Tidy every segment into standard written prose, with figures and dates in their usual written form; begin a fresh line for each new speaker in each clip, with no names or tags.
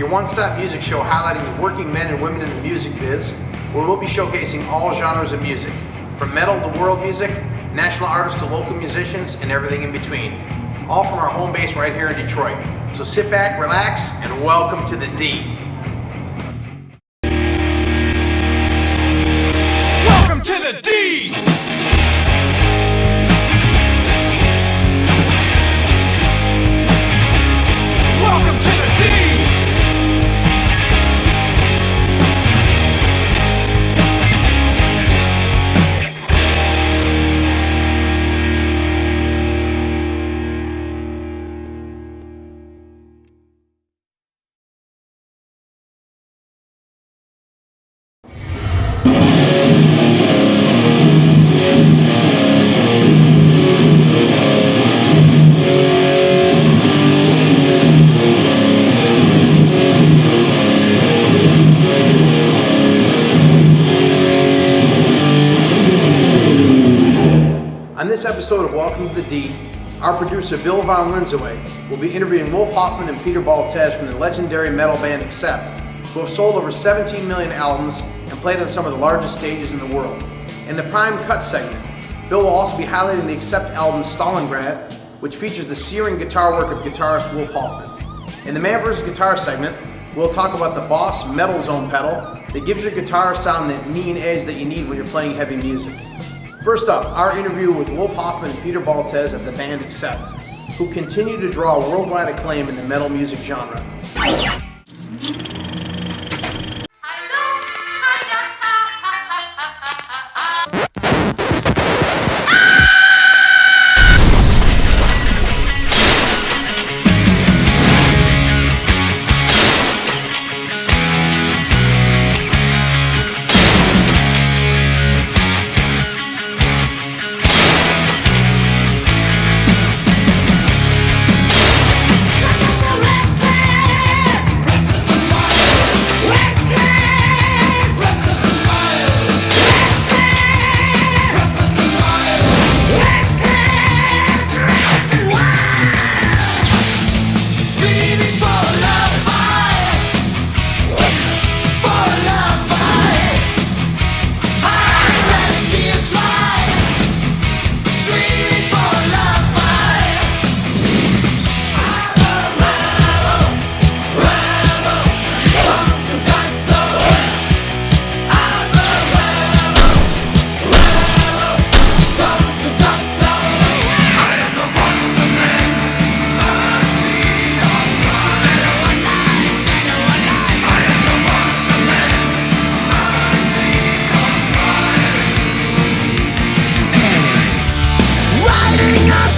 your one-stop music show highlighting the working men and women in the music biz, where we'll be showcasing all genres of music, from metal to world music, national artists to local musicians, and everything in between. All from our home base right here in Detroit. So sit back, relax, and welcome to the D.
Welcome to the D! Welcome to the D!
On this episode of Welcome to the D, our producer Bill Von Lindsaway will be interviewing Wolf Hoffman and Peter Baltes from the legendary metal band ACCEPT, who have sold over 17 million albums and played on some of the largest stages in the world. In the Prime Cut segment, Bill will also be highlighting the ACCEPT album Stalingrad, which features the searing guitar work of guitarist Wolf Hoffman. In the Man vs. Guitar segment, we'll talk about the Boss Metal Zone pedal that gives your guitar sound that mean edge that you need when you're playing heavy music. First up, our interview with Wolf Hoffman and Peter Baltes of the band ACCEPT, who continue to draw worldwide acclaim in the metal music genre.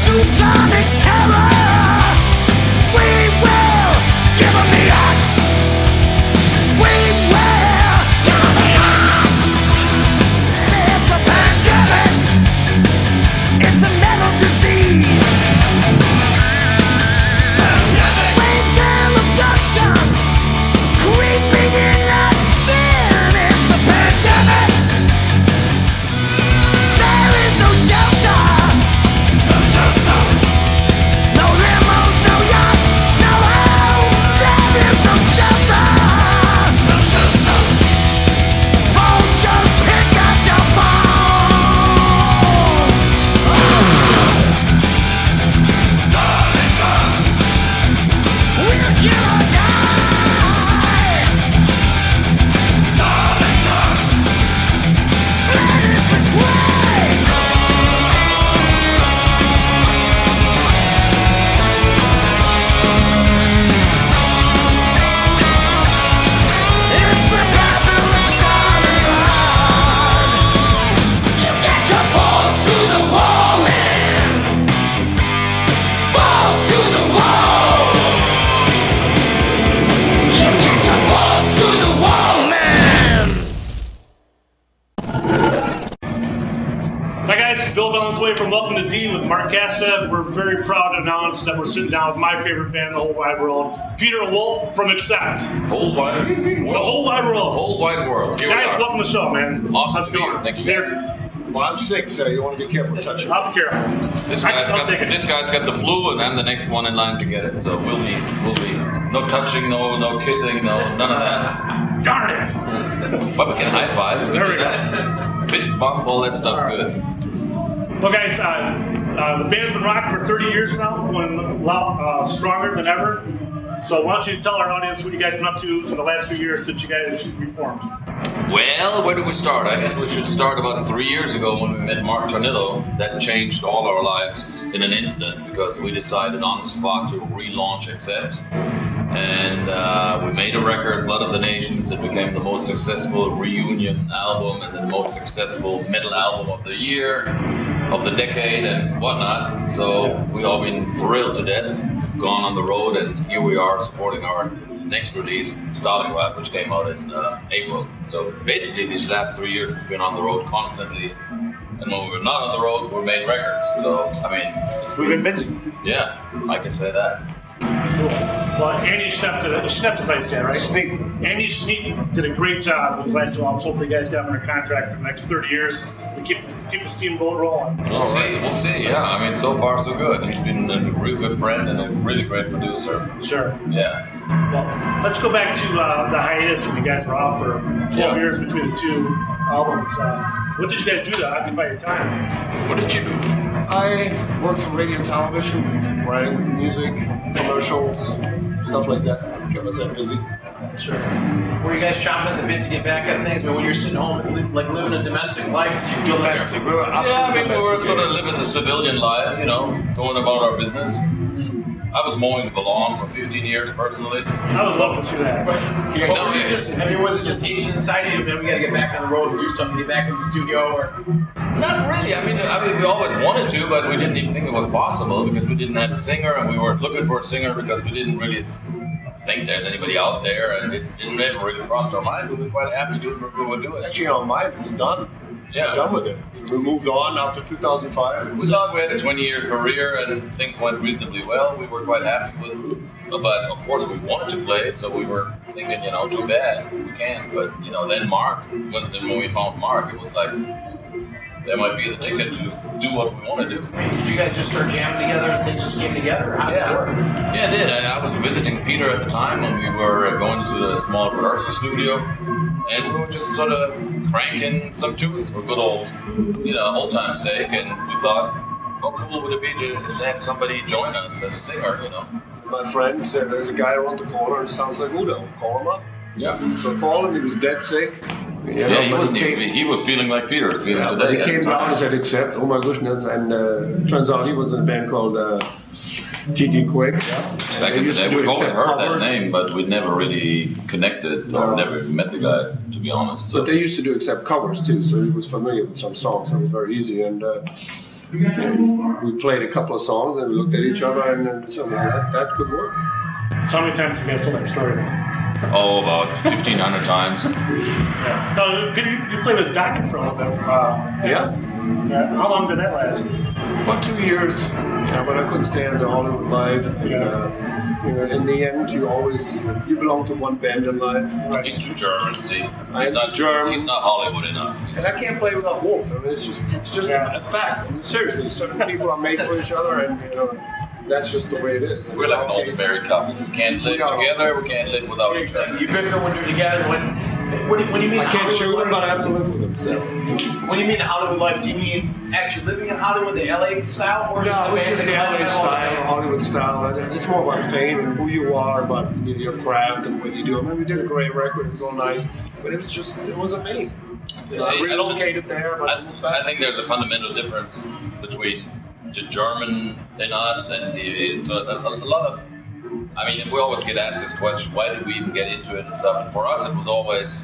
Teutonic Terror, we will give them the odds. We will give them the odds. It's a pandemic. It's a metal disease. Waves and abduction, creeping in like sin. It's a pandemic. There is no shelter. No limos, no yachts, no homes. There is no shelter. Vultures pick at your balls. We'll kill or die. Blood is the cry. It's the battle of Stalingrad. You get your balls to the wall, man. Balls to the wall. You get your balls to the wall, man.
Hi guys, Bill Valenzuela from Welcome to D with Mark Casta. We're very proud to announce that we're sitting down with my favorite band in the whole wide world, Peter and Wolf from ACCEPT.
Whole wide
The whole wide world.
whole wide world. Here we
Guys,
are.
welcome to the show, man.
Awesome
How's
to
it
be
going?
here. Thank you,
Cheers.
guys. Well, I'm sick, so you want to be careful touching.
I'm careful.
This
I'll take it.
guy's got the flu, and I'm the next one in line to get it. So we'll be no touching, no kissing, none of that.
Darn it!
But we can high five.
There we
go. Fist bump, all that stuff's good.
Well, guys, the band's been rocking for 30 years now, going stronger than ever. So why don't you tell our audience what you guys been up to for the last few years since you guys reformed?
Well, where do we start? I guess we should start about 3 years ago when we met Mark Tornillo. That changed all our lives in an instant because we decided on the spot to relaunch ACCEPT. And we made a record, Blood of the Nations. It became the most successful reunion album and the most successful metal album of the year, of the decade, and whatnot. So we all been thrilled to death. We've gone on the road, and here we are supporting our next release, Stalingrad, which came out in April. So basically, these last 3 years we've been on the road constantly. And when we were not on the road, we made records. So I mean,
We've been busy.
Yeah, I can say that.
Cool. Well, Andy Schnepp is how you say it, right?
Sneak.
Andy Schnepp did a great job with his last two albums. Hopefully, you guys got him under contract for the next 30 years. We keep the steamboat rolling.
We'll see. Yeah, I mean, so far so good. He's been a real good friend and a really great producer.
Sure.
Yeah.
Well, let's go back to the hiatus when you guys were off for 12 years between the two albums. What did you guys do to occupy your time?
What did you do?
I worked for radio and television, writing music, commercials, stuff like that. Kept myself busy.
Sure. Were you guys chomping at the bit to get back at things? I mean, when you're sitting home and like living a domestic life, did you feel like
Yeah, I mean, we were sort of living the civilian life, going about our business. I was mowing the lawn for 15 years personally.
I would love to see that.
Was it just itching inside you? Man, we got to get back on the road and do something, get back in the studio, or?
Not really. I mean, we always wanted to, but we didn't even think it was possible because we didn't have a singer, and we weren't looking for a singer because we didn't really think there's anybody out there, and it never really crossed our mind. We were quite happy doing what we were doing.
Actually, mine was done.
Yeah.
Done with it. We moved on after 2005.
We thought we had a 20-year career and things went reasonably well. We were quite happy with it. But of course we wanted to play it, so we were thinking, too bad, we can't. But, then Mark, when we found Mark, it was like, there might be the ticket to do what we want to do.
Did you guys just start jamming together and things just came together? How did it work?
Yeah, it did. I was visiting Peter at the time when we were going to a small rehearsal studio, and we were just sort of cranking some tunes for good old time's sake, and we thought, how cool would it be to have somebody join us as a singer,
My friend said, there's a guy around the corner who sounds like Udo. Call him up.
Yeah.
So I called him. He was dead sick.
He was feeling like Peter's feeling today.
He came down and said, "ACCEPT, oh my goodness." And turns out he was in a band called TT Quick.
Back in the day, we've always heard that name, but we'd never really connected or never met the guy, to be honest. So.
But they used to do ACCEPT covers too, so he was familiar with some songs, so it was very easy. And we played a couple of songs and we looked at each other and said, that could work.
So how many times have you guys told that story now?
Oh, about 1,500 times.
Yeah. No, Peter, you played with Dokken for a little bit.
Yeah.
How long did that last?
About 2 years, but I couldn't stand the Hollywood life. And, in the end, you belong to one band in life.
Right. He's too German, see.
He's not German.
He's not Hollywood enough.
And I can't play without Wolf. I mean, it's just a fact. I mean, seriously, certain people are made for each other, and that's just the way it is.
We're like an old married couple. We can't live together. We can't live without each other.
You bicker when you're together. What do you mean?
I can't shoot them, but I have to live with them. So.
What do you mean Hollywood life? Do you mean actually living in Hollywood, the LA style, or
no? It's just the LA style, Hollywood style. It's more about fame and who you are, about your craft and what you do. I mean, we did a great record. It was all nice, but it wasn't me. I relocated there, but
I think there's a fundamental difference between the German in us and a lot of. I mean, we always get asked this question: why did we even get into it and stuff? And for us, it was always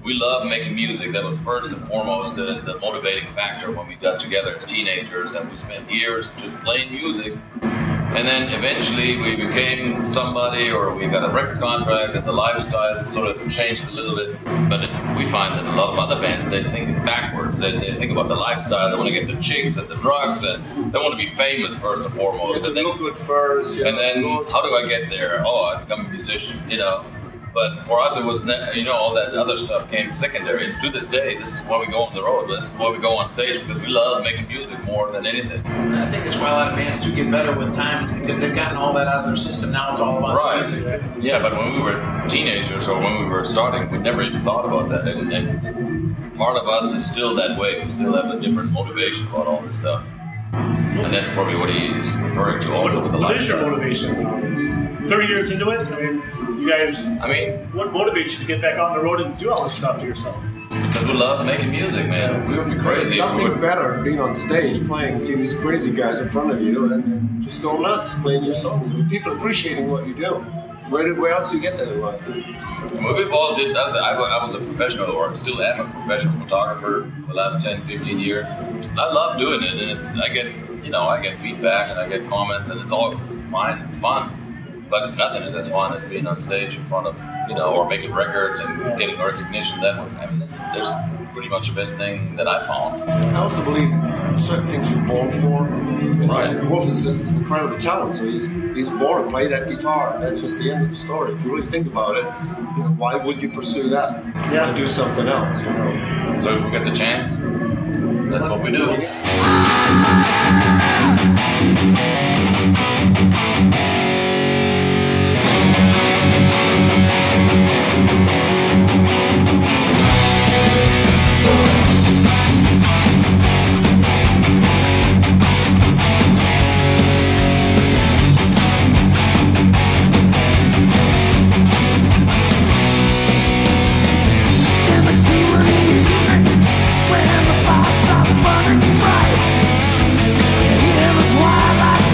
we love making music. That was first and foremost the motivating factor when we got together as teenagers, and we spent years just playing music. And then eventually we became somebody, or we got a record contract, and the lifestyle sort of changed a little bit. But we find that a lot of other bands, they think backwards. They think about the lifestyle. They want to get the chicks and the drugs, and they want to be famous first and foremost.
You have to look good first.
And then, how do I get there? Oh, I become a musician, But for us, it was, all that other stuff came secondary. And to this day, this is why we go on the road. This is why we go on stage, because we love making music more than anything.
And I think that's why a lot of bands do get better with time, is because they've gotten all that out of their system. Now it's all about
Right.
music.
Yeah, but when we were teenagers or when we were starting, we never even thought about that. And part of us is still that way. We still have a different motivation about all this stuff. And that's probably what he's referring to also with the
What is your
lifestyle.
motivation nowadays? 30 years into it? I mean, you guys, what motivates you to get back on the road and do all this stuff to yourself?
Because we love making music, man. We would be crazy if we
Nothing
would.
better than being on stage playing, seeing these crazy guys in front of you, and just go nuts playing your songs. People appreciating what you do. Where else do you get that in life?
We've all did that. I was a professional, or still am a professional photographer for the last 10, 15 years. I love doing it, and I get feedback and I get comments, and it's all fine. It's fun, but nothing is as fun as being on stage in front of, or making records and getting recognition that way. I mean, there's pretty much the best thing that I found.
I also believe certain things you're born for.
Right.
Wolf is just an incredible talent, so he's born to play that guitar. That's just the end of the story. If you really think about it, why would you pursue that?
Yeah.
Why do something else?
So if we get the chance, that's what we do.
In the cool of the evening, when the fire starts burning bright, you hear the twilight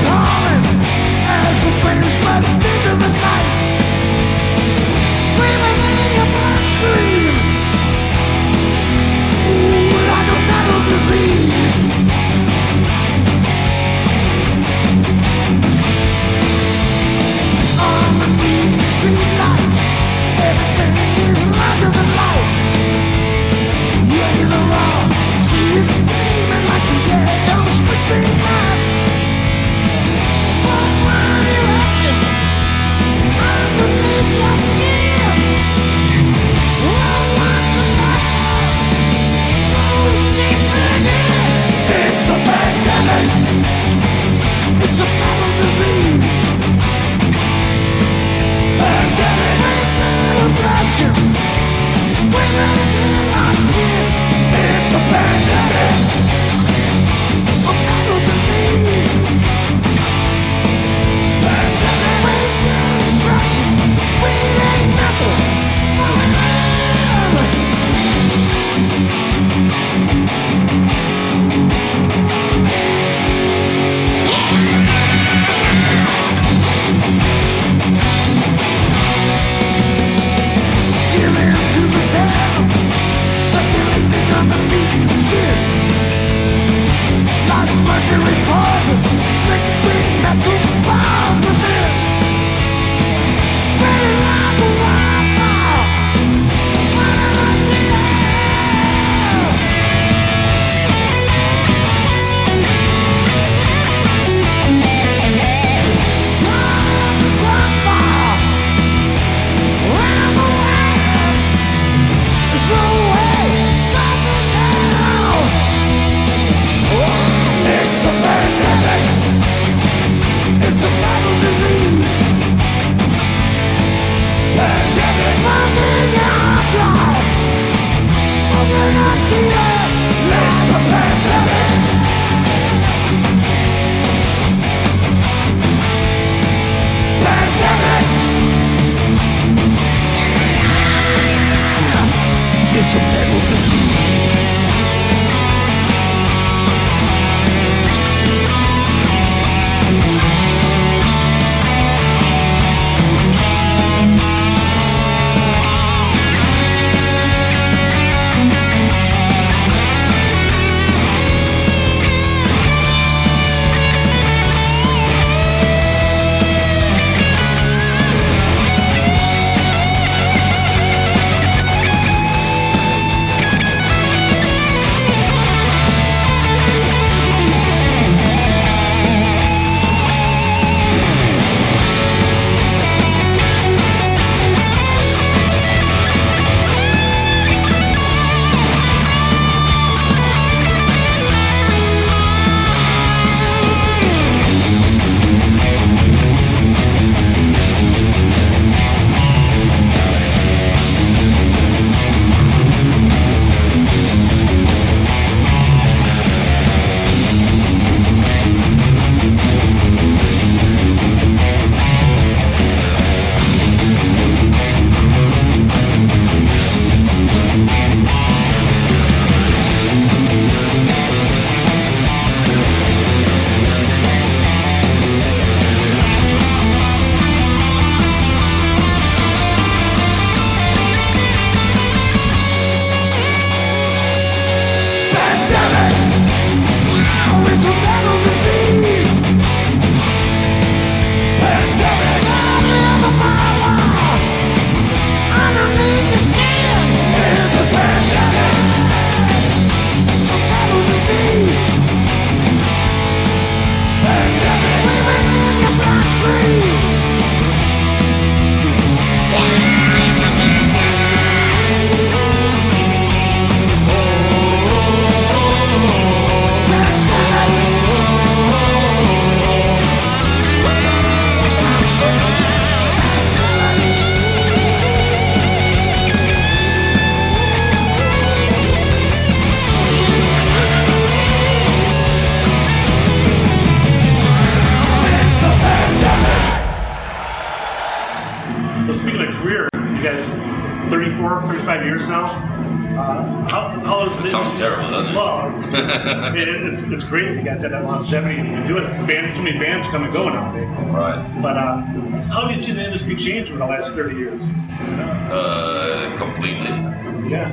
34, 35 years now. How is
That
the
sounds
industry?
terrible, doesn't it?
Well, it's great that you guys have that longevity and you can do it. So many bands come and go nowadays.
Right.
But how have you seen the industry change over the last 30 years?
Completely.
Yeah.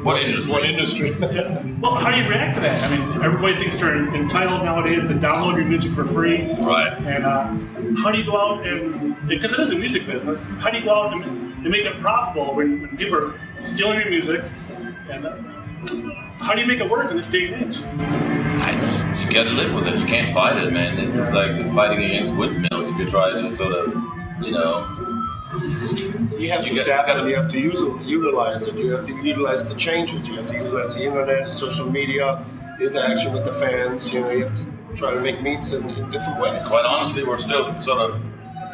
What industry?
What industry?
Yeah. Well, how do you react to that? I mean, everybody thinks they're entitled nowadays to download your music for free.
Right.
And how do you go out and, because it is a music business, how do you go out and make it profitable when people are stealing your music? And how do you make it work in this day and age?
You gotta live with it. You can't fight it, man. It's like fighting against windmills if you try to sort of, you know.
You have to
You
adapt
gotta-
and you have to utilize it. You have to utilize the changes. You have to utilize the internet, social media, the interaction with the fans. You know, you have to try to make meets in different ways.
Quite honestly, we're still sort of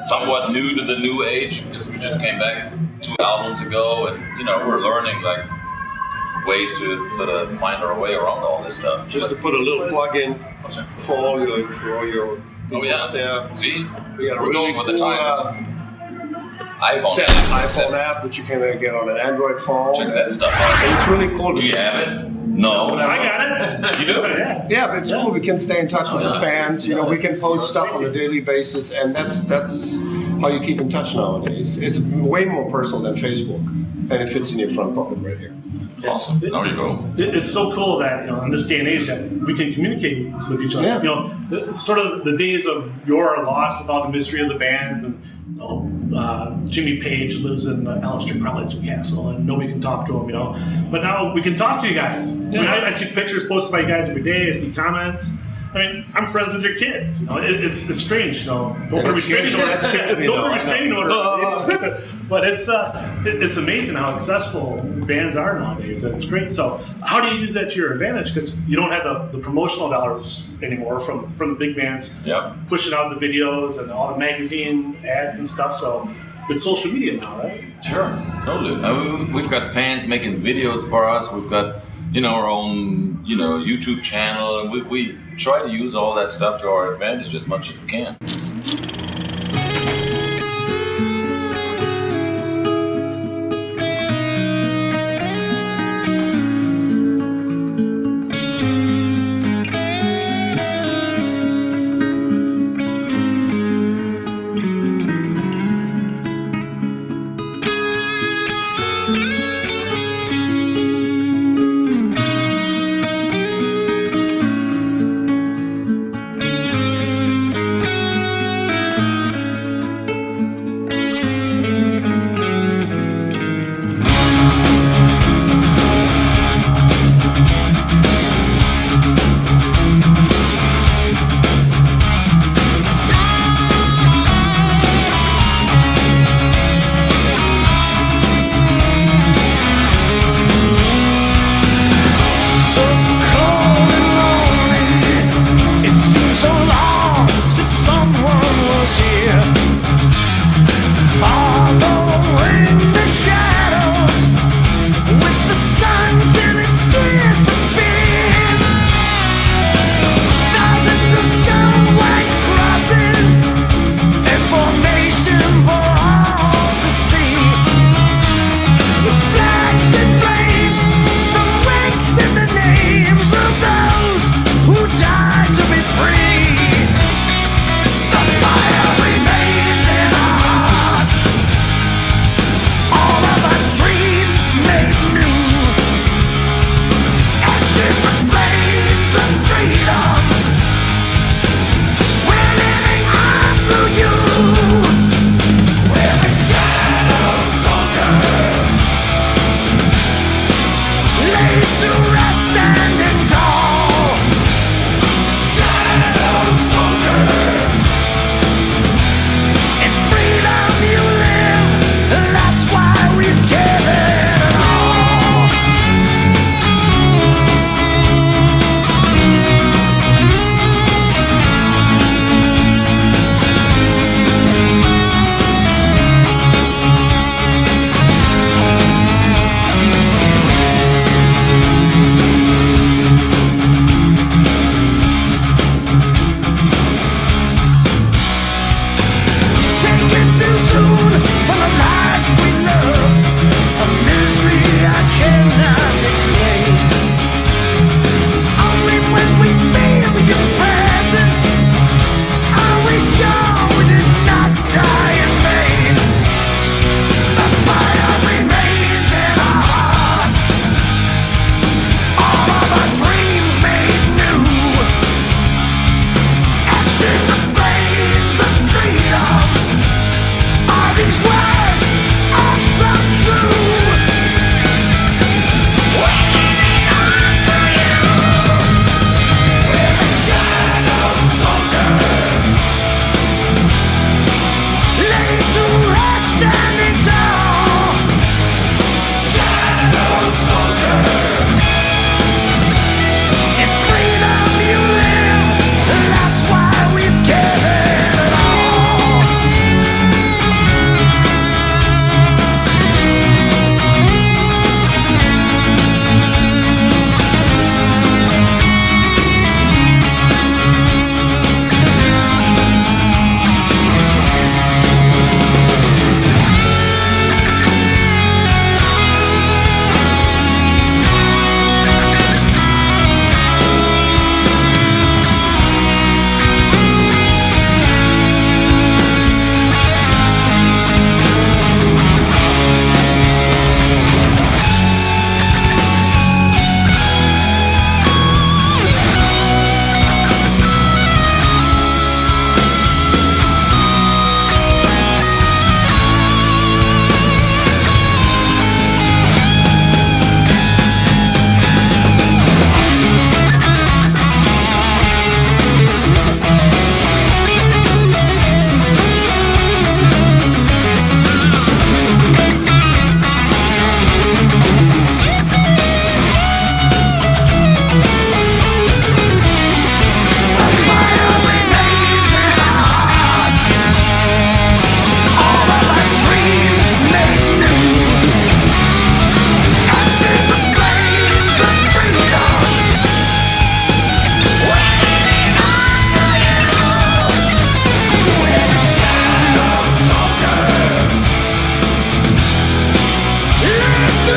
somewhat new to the new age because we just came back 2 albums ago, and you know we're learning like ways to sort of find our way around all this stuff.
Just to put a little plug in for all your
Oh yeah,
yeah.
See,
We got a
we're
really
going with the
cool,
times. iPhone
iPhone app which you can get on an Android phone.
Check that stuff
And
out.
it's really cool.
Do you have it? No.
I got it.
You do?
Yeah.
Yeah, but it's cool. We can stay in touch with the
Yeah.
fans. You know, we can post stuff on a daily basis, and that's how you keep in touch nowadays. It's way more personal than Facebook, and it fits in your front pocket right here.
Awesome. There you go.
It's so cool that, you know, in this day and age that we can communicate with each other.
Yeah.
You know, sort of the days of yore are lost with all the mystery of the bands, and you know, Jimmy Page lives in Aleister Crowley's castle, and nobody can talk to him. You know, but now we can talk to you guys. I mean, I see pictures posted by you guys every day. I see comments. I mean, I'm friends with your kids. You know, it's strange. You know, don't put a restraining order.
That's strange to me,
Don't
though,
put a
I
restraining
know.
order. But it's amazing how accessible bands are nowadays. It's great. So how do you use that to your advantage? Because you don't have the promotional dollars anymore from the big bands
Yep.
pushing out the videos and all the magazine ads and stuff. So it's social media now, right?
Sure. Totally. I mean, we've got fans making videos for us. We've got, you know, our own, you know, YouTube channel, and we try to use all that stuff to our advantage as much as we can.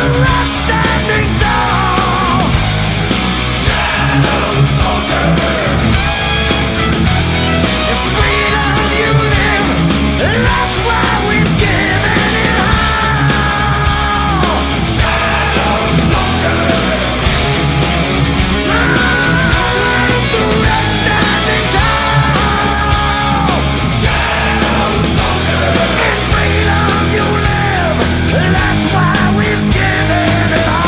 rest standing tall. Shadow soldiers. If freedom you live, that's why we've given it all. Shadow soldiers. Learn to rest standing tall. Shadow soldiers. If freedom you live, that's why we've given it all.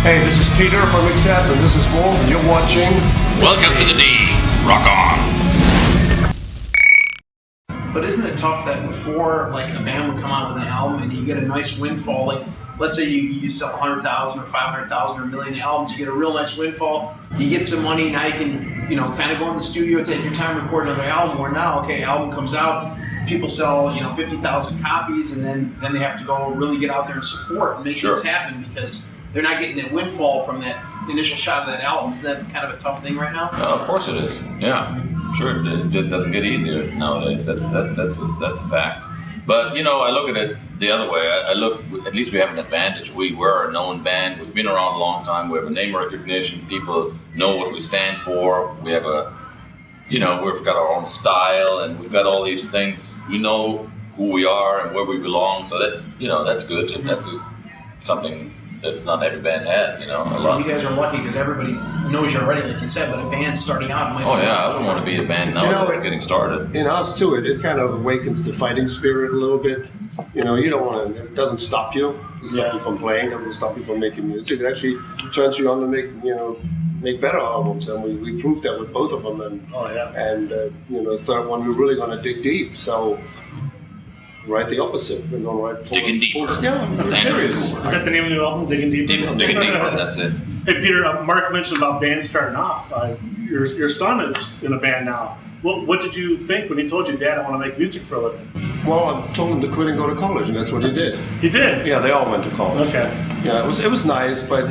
Hey, this is Peter from ACCEPT, and this is Wolf, and you're watching.
Welcome to the D. Rock on.
But isn't it tough that before, like, a band would come out with an album and you get a nice windfall, like, let's say you sell 100,000 or 500,000 or a million albums, you get a real nice windfall, you get some money, now you can, kind of go in the studio, take your time, record another album, where now, okay, album comes out, people sell, 50,000 copies, and then they have to go really get out there and support and make things happen because they're not getting that windfall from that initial shot of that album. Is that kind of a tough thing right now?
Of course it is. Yeah, sure. It doesn't get easier nowadays. That's a fact. But I look at it the other way. I look, at least we have an advantage. We were a known band. We've been around a long time. We have a name recognition. People know what we stand for. We have we've got our own style, and we've got all these things. We know who we are and where we belong. So that's good. And that's something that's not every band has, a lot.
You guys are lucky because everybody knows you already, like you said, but a band starting out might be...
Oh yeah, I wouldn't want to be a band now that's getting started.
In us too, it kind of awakens the fighting spirit a little bit. You don't want to, it doesn't stop you. It doesn't stop you from playing, doesn't stop you from making music. It actually turns you on to make better albums, and we proved that with both of them. And the third one, we're really going to dig deep. So right the opposite. We're going right for
Digging Deeper.
Yeah, I'm serious.
Is that the name of the new album, Digging Deeper?
Digging Deeper, that's it.
Hey Peter, Mark mentioned about bands starting off. Your son is in a band now. What did you think when he told you, Dad, I want to make music for a living?
Well, I told him to quit and go to college, and that's what he did.
He did?
Yeah, they all went to college.
Okay.
Yeah, it was nice, but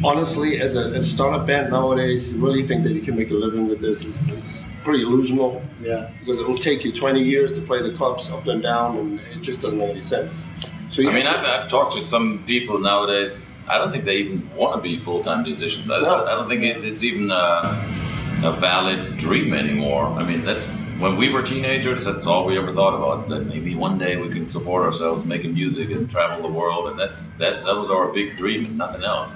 honestly, as a startup band nowadays, really think that you can make a living with this is pretty illusional.
Yeah.
Because it will take you 20 years to play the clubs up and down, and it just doesn't make any sense. So
I've talked to some people nowadays. I don't think they even want to be full-time musicians. I don't think it's even a valid dream anymore. I mean, that's when we were teenagers. That's all we ever thought about. That maybe one day we can support ourselves making music and travel the world, and that was our big dream and nothing else.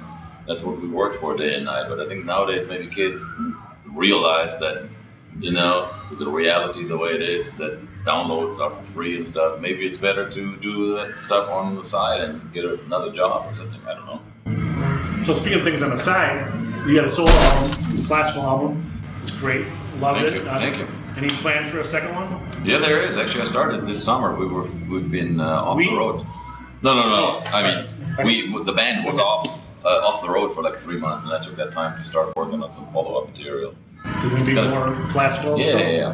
That's what we worked for day and night. But I think nowadays maybe kids realize that, you know, the reality the way it is, that downloads are for free and stuff. Maybe it's better to do that stuff on the side and get another job or something. I don't know.
So speaking of things on the side, you got a solo album, a classical album. It's great. Love it.
Thank you.
Any plans for a second one?
Yeah, there is. Actually, I started this summer. We've been off the road. No. I mean, the band was off the road for like 3 months, and I took that time to start working on some follow-up material.
Is it going to be more classical?
Yeah,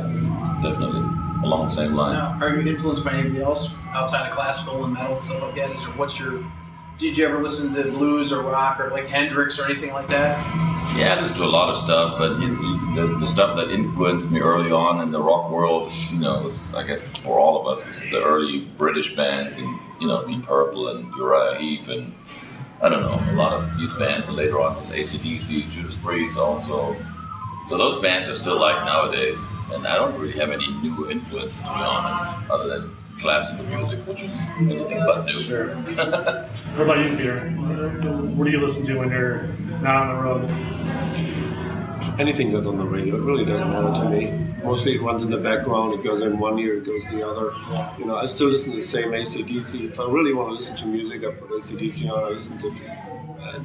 definitely along the same lines.
Now, are you influenced by anybody else outside of classical and metal and stuff like that? Did you ever listen to blues or rock or like Hendrix or anything like that?
Yeah, I listen to a lot of stuff, but the stuff that influenced me early on in the rock world, you know, was, I guess for all of us, was the early British bands, and you know, Deep Purple and Uriah Heep, and I don't know, a lot of these bands, and later on was ACDC, Judas Priest also. So those bands are still like nowadays, and I don't really have any new influence, to be honest, other than classical music, which is anything but new.
Sure. What about you, Peter? What do you listen to when you're not on the road?
anything that's on the radio, it really doesn't matter to me. Mostly it runs in the background, it goes in one ear, it goes the other. You know, I still listen to the same ACDC. If I really want to listen to music, I put ACDC on, I listen to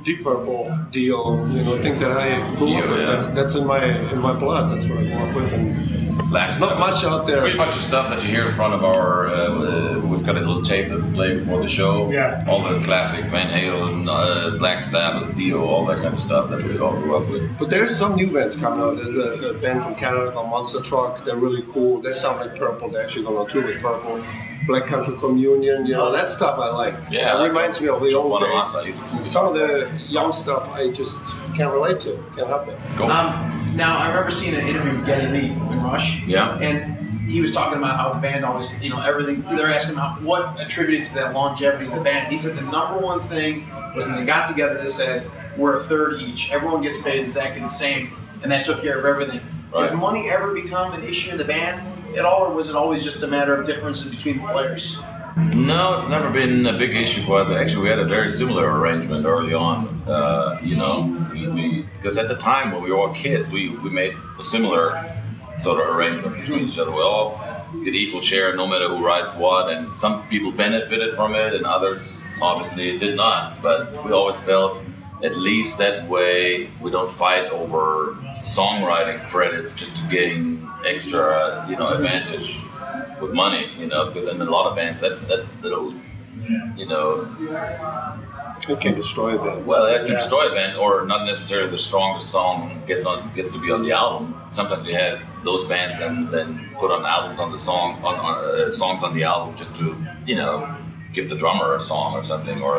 Deep Purple, Dio, you know, things that I grew up with.
Yeah.
That's in my blood, that's what I grew up with. And
Black
not much out there.
Pretty much the stuff that you hear in front of our, we've got a little tape that we play before the show.
Yeah.
All the classic Van Halen, Black Sabbath, Dio, all that kind of stuff that we all grew up with.
But there's some new bands coming out. There's a band from Canada called Monster Truck. They're really cool. They sound like Purple. They're actually going on tour with Purple. Black Country Communion, you know, that stuff I like.
Yeah.
It reminds me of the old
days.
days. Some of the young stuff I just can't relate to. Can't help it.
Go.
Now, I remember seeing an interview with Geddy Lee in Rush.
Yeah.
And he was talking about how the band always, you know, everything. They're asking about what attributed to that longevity of the band. He said the number one thing was when they got together, they said, we're a third each. Everyone gets paid exactly the same. And that took care of everything.
Right.
Has money ever become an issue in the band at all, or was it always just a matter of differences between the players?
No, it's never been a big issue for us. Actually, we had a very similar arrangement early on. You know, because at the time when we were all kids, we made a similar sort of arrangement between each other. We all get equal share, no matter who writes what, and some people benefited from it, and others obviously did not. But we always felt, at least that way, we don't fight over songwriting credits just to gain extra, you know, advantage with money, you know, because in a lot of bands that'll, you know,
it can destroy a band.
Well, it can destroy a band, or not necessarily the strongest song gets to be on the album. Sometimes you have those bands then put on albums on the song on songs on the album just to, you know, give the drummer a song or something, or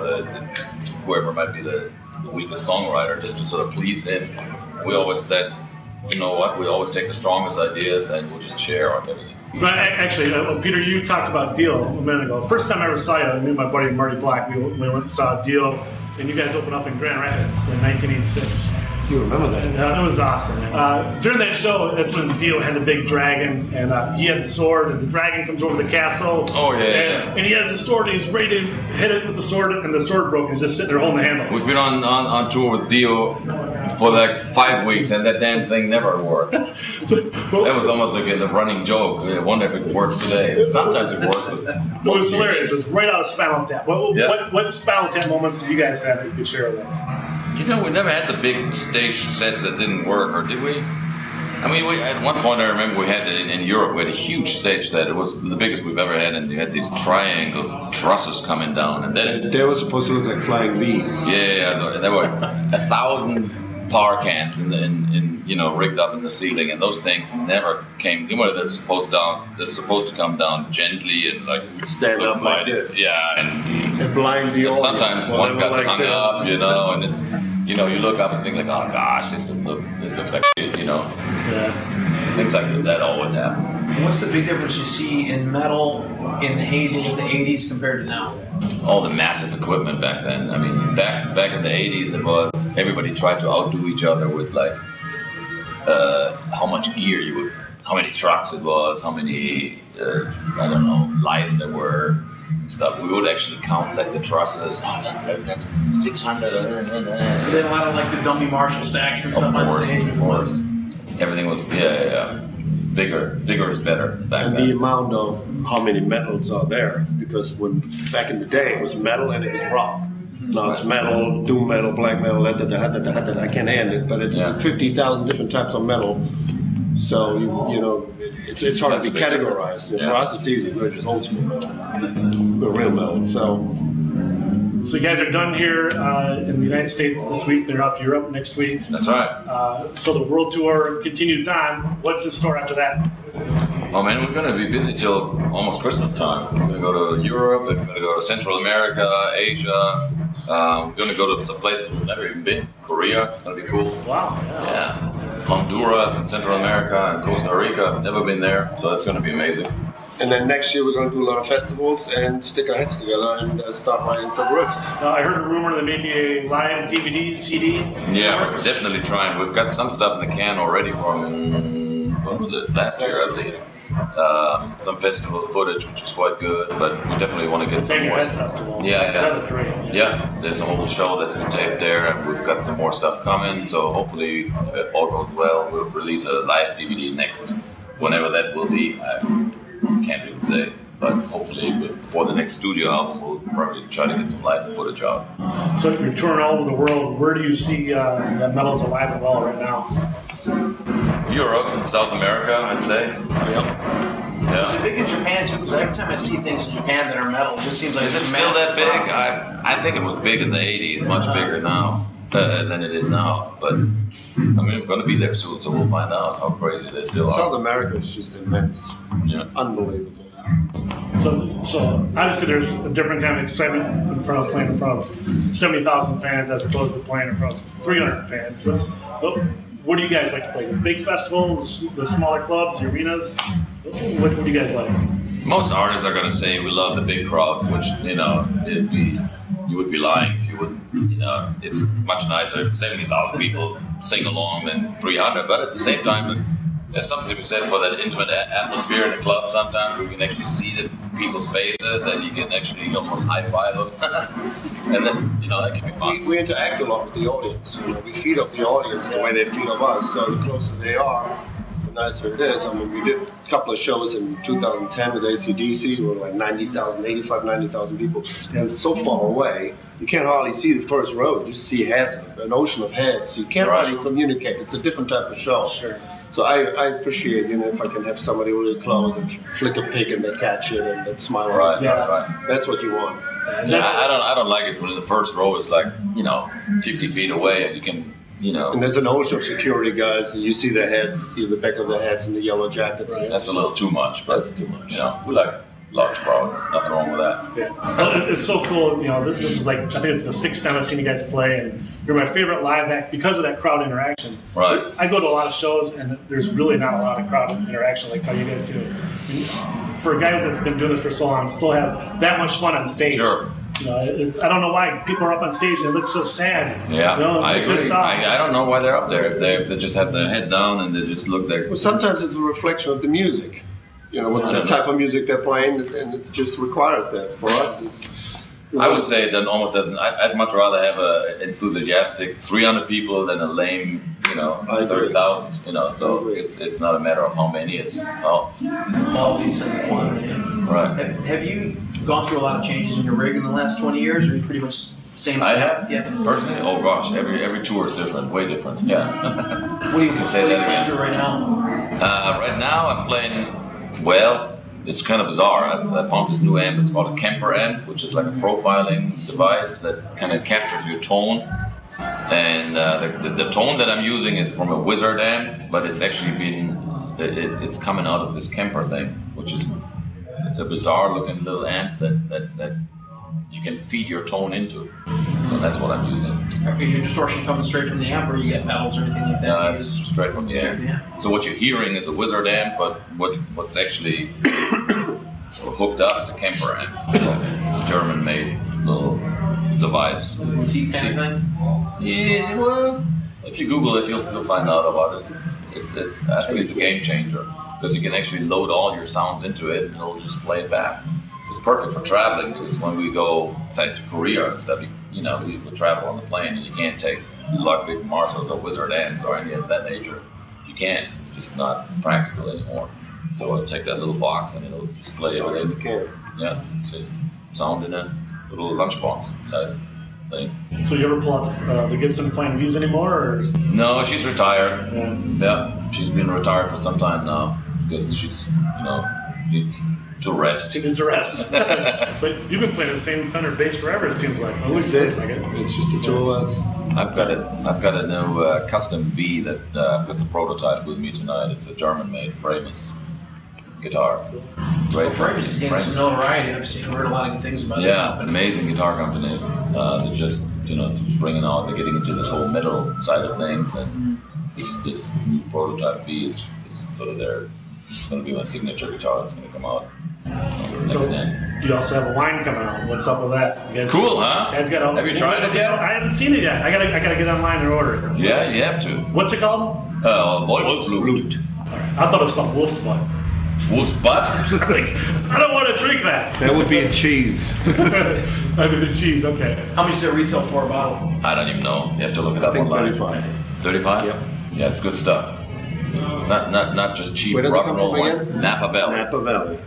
whoever might be the weakest songwriter, just to sort of please him. We always said, you know what, we always take the strongest ideas and we'll just share everything.
But actually, Peter, you talked about Dio a minute ago. First time I ever saw you, me and my buddy Marty Black, we went and saw Dio, and you guys opened up in Grand Rapids in 1986.
You remember that?
It was awesome. During that show, that's when Dio had the big dragon, and he had the sword, and the dragon comes over the castle.
Oh, yeah.
And he has the sword, and he's ready to hit it with the sword, and the sword broke, and he's just sitting there holding the handle.
We've been on tour with Dio for like 5 weeks, and that damn thing never worked. That was almost like a running joke. I wonder if it works today. Sometimes it works, but
it was hilarious. It was right out of Spinal Tap. What Spinal Tap moments did you guys have that you could share with us?
You know, we never had the big stage sets that didn't work, or did we? I mean, at one point I remember we had in Europe, we had a huge stage set. It was the biggest we've ever had, and you had these triangles, trusses coming down, and then
they were supposed to look like flying V's.
Yeah, there were 1,000 power cans in you know, rigged up in the ceiling, and those things never came. You know, they're supposed to come down gently and like
stand up like this.
Yeah, and
blind the audience.
Sometimes one got like hung up, you know, and you know, you look up and think like, oh gosh, this looks like shit, you know.
Yeah.
Things like that always happen.
And what's the big difference you see in metal in the heyday of the 80s compared to now?
All the massive equipment back then. I mean, back in the 80s, it was everybody tried to outdo each other with like how much gear how many trucks it was, how many I don't know, lights there were, stuff. We would actually count like the trusses. Oh, that's 600.
And then a lot of like the dummy Marshall stacks and stuff on stage.
Of course. Everything was bigger is better back
And
then.
the amount of how many metals are there, because when back in the day it was metal and it was rock. Now it's metal, doom metal, black metal, I can't end it, but it's 50,000 different types of metal. So you know, it's hard
That's
to
a
be
big
categorized.
difference.
For us, it's easy. We're just old school metal, we're real metal.
So you guys are done here in the United States this week. They're off to Europe next week.
That's right.
So the world tour continues on. What's in store after that?
Oh man, we're gonna be busy till almost Christmas time. We're gonna go to Europe, we're gonna go to Central America, Asia. We're gonna go to some places we've never even been. Korea, it's gonna be cool.
Wow.
Yeah. Honduras and Central America and Costa Rica, never been there, so that's gonna be amazing.
And then next year we're going to do a lot of festivals and stick our heads together and start writing some riffs.
I heard a rumor that maybe a live DVD, CD.
Yeah, we're definitely trying. We've got some stuff in the can already from, what was it, last year, I believe. Some festival footage, which is quite good, but we definitely want to get some more.
Festival.
Yeah,
That was great.
Yeah, there's a whole show that's been taped there, and we've got some more stuff coming. So hopefully, if it all goes well, we'll release a live DVD next, whenever that will be. I can't even say, but hopefully before the next studio album, we'll probably try to get some live footage out.
So you're touring all over the world. Where do you see that metal's alive and well right now?
Europe and South America, I'd say.
Is it big in Japan too? Because every time I see things in Japan that are metal, it just seems like
Is it
it's
still that big?
rocks.
I think it was big in the 80s, much bigger now than it is now. But I mean, we're going to be there soon, so we'll find out how crazy they still
South
are.
America is just immense.
Yeah.
Unbelievable.
So obviously there's a different kind of excitement in front of playing in front of 70,000 fans as opposed to playing in front of 300 fans. What do you guys like to play? The big festivals, the smaller clubs, the arenas? What do you guys like?
Most artists are going to say we love the big crowds, which, you know, you would be lying if you wouldn't. You know, it's much nicer if 70,000 people sing along than 300, but at the same time, there's something to be said for that intimate atmosphere in the club sometimes, where you can actually see the people's faces and you can actually almost high-five them. And then, you know, that can be fun.
We interact a lot with the audience. You know, we feed off the audience the way they feed off us. So the closer they are, the nicer it is. I mean, we did a couple of shows in 2010 with ACDC. We were like 90,000 people. And it's so far away, you can't hardly see the first row. You just see heads, an ocean of heads. You can't really communicate. It's a different type of show.
Sure.
So I appreciate, you know, if I can have somebody really close and flick a pic and they catch it and they smile.
Right,
Yeah.
that's right.
That's what you want.
Yeah, I don't like it when the first row is like, you know, 50 feet away and you can, you know.
And there's an ocean of security guys, and you see their heads, see the back of their heads and the yellow jackets.
That's a little too much, but
That's too much.
you know, we like large crowd. Nothing wrong with that.
Yeah. Well, it's so cool. You know, this is like, I think it's the 6th time I've seen you guys play, and you're my favorite live act because of that crowd interaction.
Right.
I go to a lot of shows, and there's really not a lot of crowd interaction like how you guys do. And for guys that's been doing this for so long, still have that much fun on stage.
Sure.
You know, I don't know why people are up on stage and they look so sad.
Yeah,
You know, it's
I
like
agree.
pissed off.
I don't know why they're up there. If they just have their head down and they just look like.
Well, sometimes it's a reflection of the music. You know,
I
what
don't
the
know.
type of music they're playing, and it just requires that. For us, it's,
I would say it almost doesn't. I'd much rather have a enthusiastic 300 people than a lame, you know,
I agree.
30,000. You know,
I
so
agree.
it's not a matter of how many. It's
Qualities and the quantity.
right.
Have you gone through a lot of changes in your rig in the last 20 years, or are you pretty much same
I
stuff?
have
Yeah.
personally. Oh gosh, every tour is different, way different. Yeah.
What do you
say
what are you
that
playing
again.
through right now?
Right now I'm playing. Well, it's kind of bizarre. I found this new amp. It's called a Kemper amp, which is like a profiling device that kind of captures your tone. And the tone that I'm using is from a Wizard amp, but it's actually it's coming out of this Kemper thing, which is a bizarre looking little amp that you can feed your tone into. So that's what I'm using.
Is your distortion coming straight from the amp, or you get pedals or anything like that?
No, it's straight from the amp. So what you're hearing is a Wizard amp, but what's actually hooked up is a Kemper amp. It's a German-made little device.
Boutique kind of thing?
Yeah, well, if you Google it, you'll find out about it. I think it's a game changer because you can actually load all your sounds into it and it'll just play it back. It's perfect for traveling because when we go, say, to Korea and stuff, we travel on the plane and you can't take Ludwig Marshalls or Wizard amps or any of that nature. You can't. It's just not practical anymore. So I'll take that little box and it'll just play everything. Yeah, it's just sound in a little lunchbox size thing.
So you ever pull out the Gibson Flying V's anymore? Or?
No, she's retired.
Yeah.
She's been retired for some time now because she's, needs to rest.
She needs to rest. But you've been playing the same Fender bass forever, it seems like. At least
That's
looks
it.
like it.
It's just the two of us.
I've got a new custom V that I've got the prototype with me tonight. It's a German-made Framus guitar. Great.
Framus is getting some notoriety. I've heard a lot of good things about it.
Yeah, an amazing guitar company. They're just, bringing out, they're getting into this whole metal side of things, and this new prototype V is sort of there. It's going to be my signature guitar that's going to come out.
So you also have a line coming out. What's up with that? You guys,
Cool, huh?
Guys got
Have you tried it yet?
I haven't seen it yet. I gotta get online and order it.
Yeah, you have to.
What's it called?
Wolfsblut.
I thought it was called Wolf's Butt.
Wolf's butt?
Like, I don't want to drink that.
That would be a cheese.
I mean the cheese. Okay.
How much does it retail for a bottle?
I don't even know. You have to look it
I
up
think
online.
35.
35?
Yep.
Yeah, it's good stuff. It's not just cheap
Where does it
rock
come
and roll
from
wine.
again?
Napa Valley.
Napa Valley.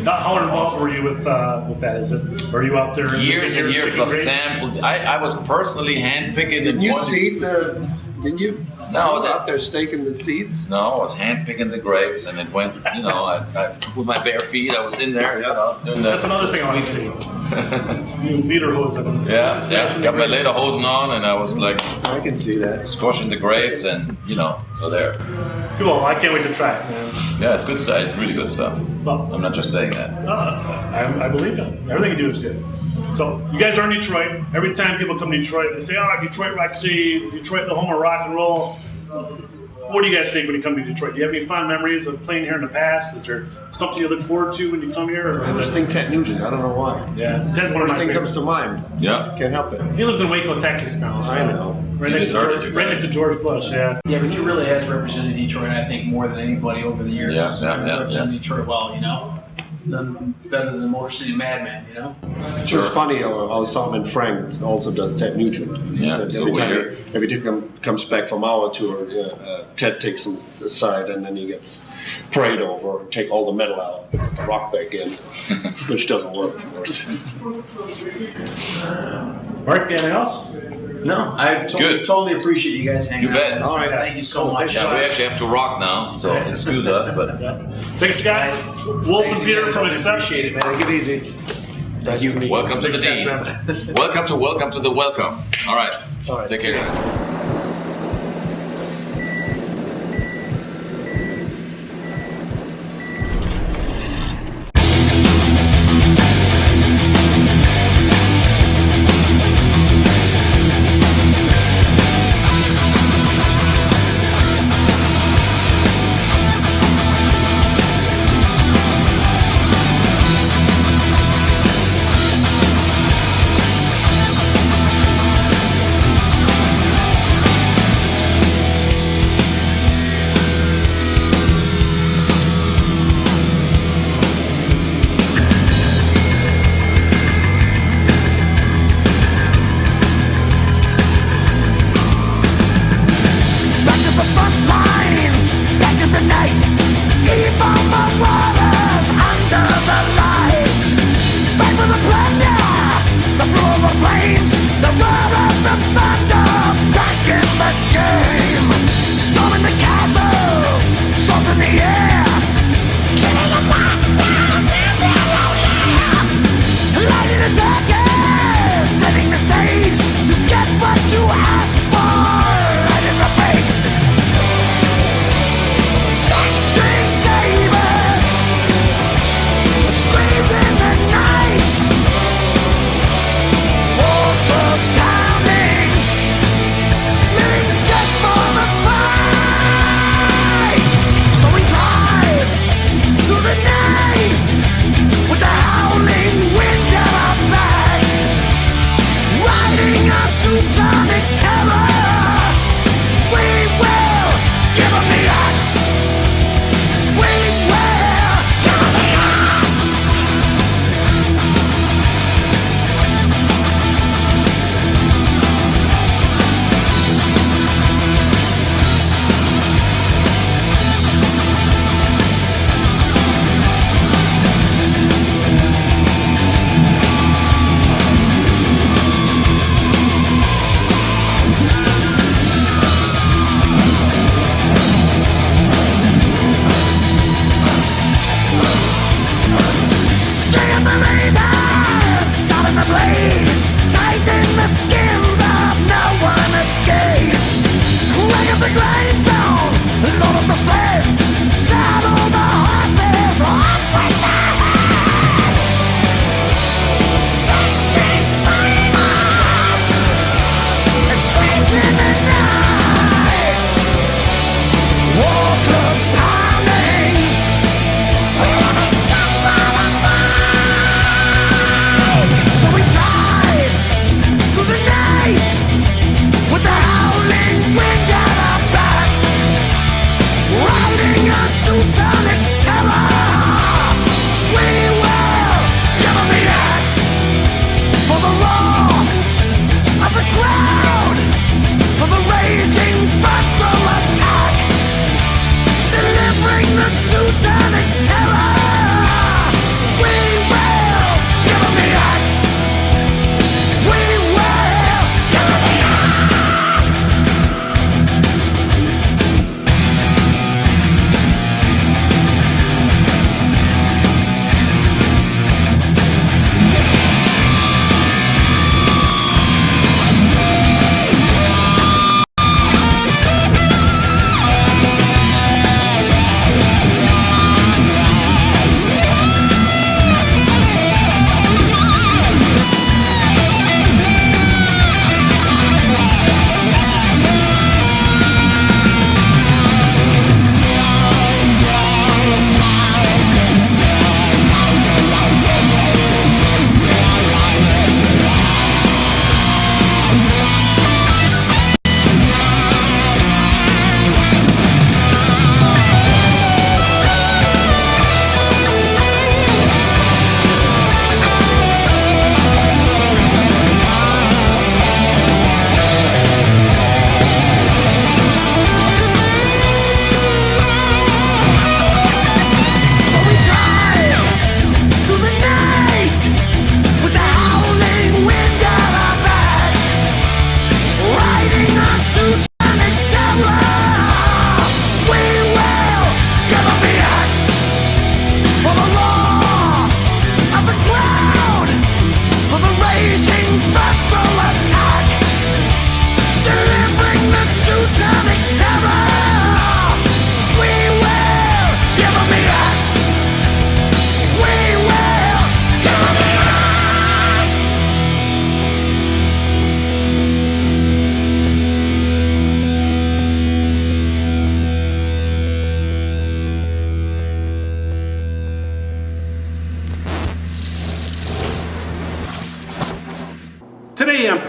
How involved were you with that? Is it? Were you out there?
Years and years
picking
of
grapes?
sample. I was personally handpicking.
Didn't you seed the? Didn't you?
No,
You were out there staking the seeds.
No, I was handpicking the grapes, and it went. I with my bare feet, I was in there. Doing
That's another thing I want to see. You leader hose.
Yeah. Got my lederhosen on, and I was like
I can see that.
squashing the grapes, and so there.
Cool. I can't wait to try it, man.
Yeah, it's good stuff. It's really good stuff.
Well,
I'm not just saying that.
I believe it. Everything you do is good. So you guys are in Detroit. Every time people come to Detroit, they say, Detroit Roxy, Detroit the home of rock and roll. What do you guys think when you come to Detroit? Do you have any fond memories of playing here in the past? Is there something you look forward to when you come here? Or
I
is
just
it,
think Ted Nugent. I don't know why.
yeah, Ted's one of
First
my
thing
favorites.
comes to mind.
Yeah.
Can't help it.
He lives in Waco, Texas now. So
I know.
Right
You
next,
deserted you
right
guys.
next to George Bush, yeah.
Yeah, but he really has represented Detroit, I think, more than anybody over the years. Represented Detroit well, None better than the Motor City Madman,
It's just funny how Simon Frank also does Ted Nugent. He
Yeah,
said
so
every time
weird.
every time he comes back from our tour, Ted takes him aside and then he gets prayed over, take all the metal out, put the rock back in, which doesn't work, of course.
Mark, anything else?
No, I
Good.
totally appreciate you guys hanging
You bet.
out. All right, thank you so much.
Yeah, we actually have to rock now, so excuse us, but
Yeah. Thanks, guys. Wolf and Peter from Accept.
Appreciate it, man.
Take it easy. Nice to meet you.
welcome to the D. Welcome to the welcome. All right. Take care.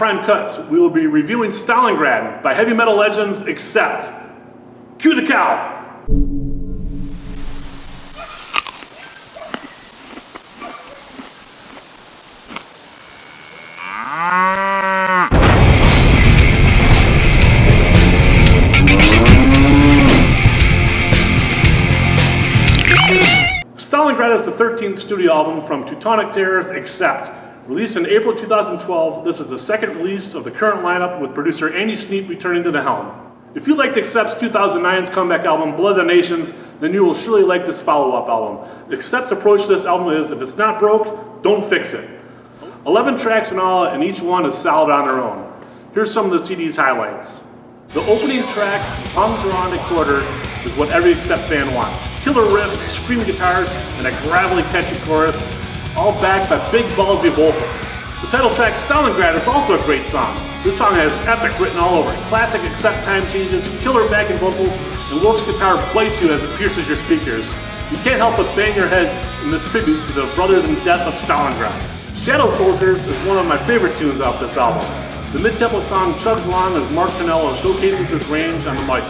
Prime Cuts, we will be reviewing Stalingrad by heavy metal legends ACCEPT. Cue the cow! Stalingrad is the 13th studio album from Teutonic Terror's ACCEPT. Released in April 2012, this is the second release of the current lineup with producer Andy Sneap returning to the helm. If you liked ACCEPT's 2009's comeback album, Blood of the Nations, then you will surely like this follow-up album. ACCEPT's approach to this album is, if it's not broke, don't fix it. 11 tracks in all, and each one is solid on their own. Here's some of the CD's highlights. The opening track, Hung Quarter, is what every ACCEPT fan wants. Killer riffs, screaming guitars, and a gravelly, catchy chorus, all backed by big, ballsy vocals. The title track, Stalingrad, is also a great song. This song has epic written all over it. Classic ACCEPT time changes, killer backing vocals, and Wolf's guitar bites you as it pierces your speakers. You can't help but bang your heads in this tribute to the brothers in death of Stalingrad. Shadow Soldiers is one of my favorite tunes off this album. The mid-tempo song chugs along as Mark Trinello showcases his range on the mic,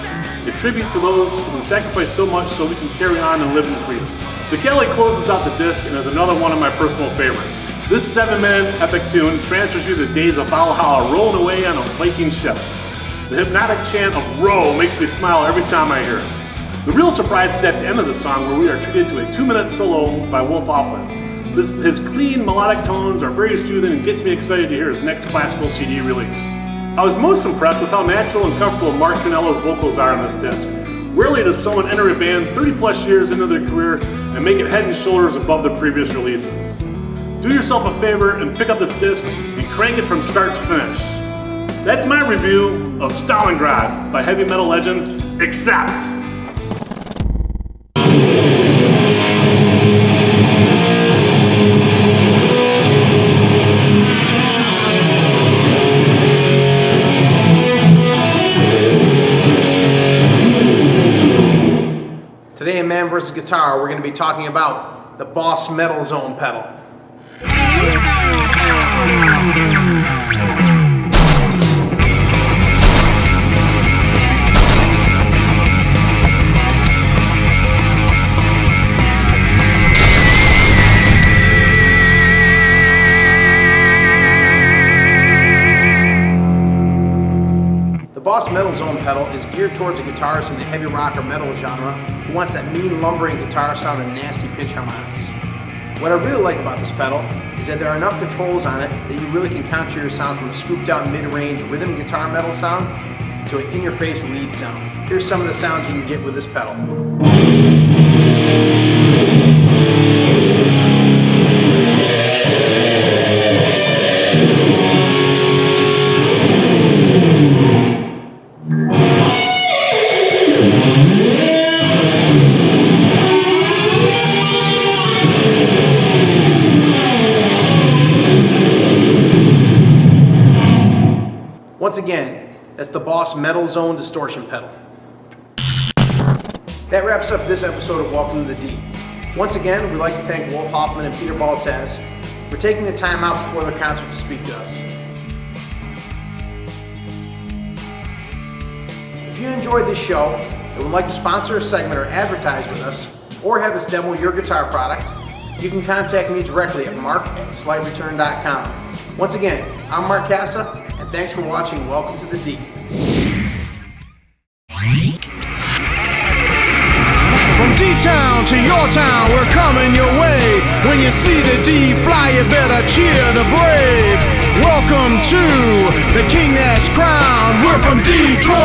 a tribute to those who sacrificed so much so we can carry on and live in freedom. The galley closes out the disc and is another one of my personal favorites. This 7-minute epic tune transfers you to the days of Valhalla rolling away on a Viking ship. The hypnotic chant of "Row" makes me smile every time I hear it. The real surprise is at the end of the song, where we are treated to a 2-minute solo by Wolf Hoffman. His clean, melodic tones are very soothing and gets me excited to hear his next classical CD release. I was most impressed with how natural and comfortable Mark Trinello's vocals are on this disc. Rarely does someone enter a band 30 plus years into their career and make it head and shoulders above the previous releases. Do yourself a favor and pick up this disc and crank it from start to finish. That's my review of Stalingrad by heavy metal legends ACCEPT.
Today in Man vs. Guitar, we're going to be talking about the Boss Metal Zone pedal. The Boss Metal Zone pedal is geared towards a guitarist in the heavy rock or metal genre who wants that mean lumbering guitar sound and nasty pitch harmonics. What I really like about this pedal is that there are enough controls on it that you really can contour your sound from a scooped out mid-range rhythm guitar metal sound to an in-your-face lead sound. Here's some of the sounds you can get with this pedal. Once again, that's the Boss Metal Zone distortion pedal. That wraps up this episode of Welcome to the D. Once again, we'd like to thank Wolf Hoffman and Peter Baltes for taking the time out before the concert to speak to us. If you enjoyed this show and would like to sponsor a segment or advertise with us, or have us demo your guitar product, you can contact me directly at mark@slightreturn.com. Once again, I'm Mark Casa, and thanks for watching Welcome to the D.
From D-Town to your town, we're coming your way. When you see the D fly, you better cheer the brave. Welcome to the king that's crowned. We're from Detroit.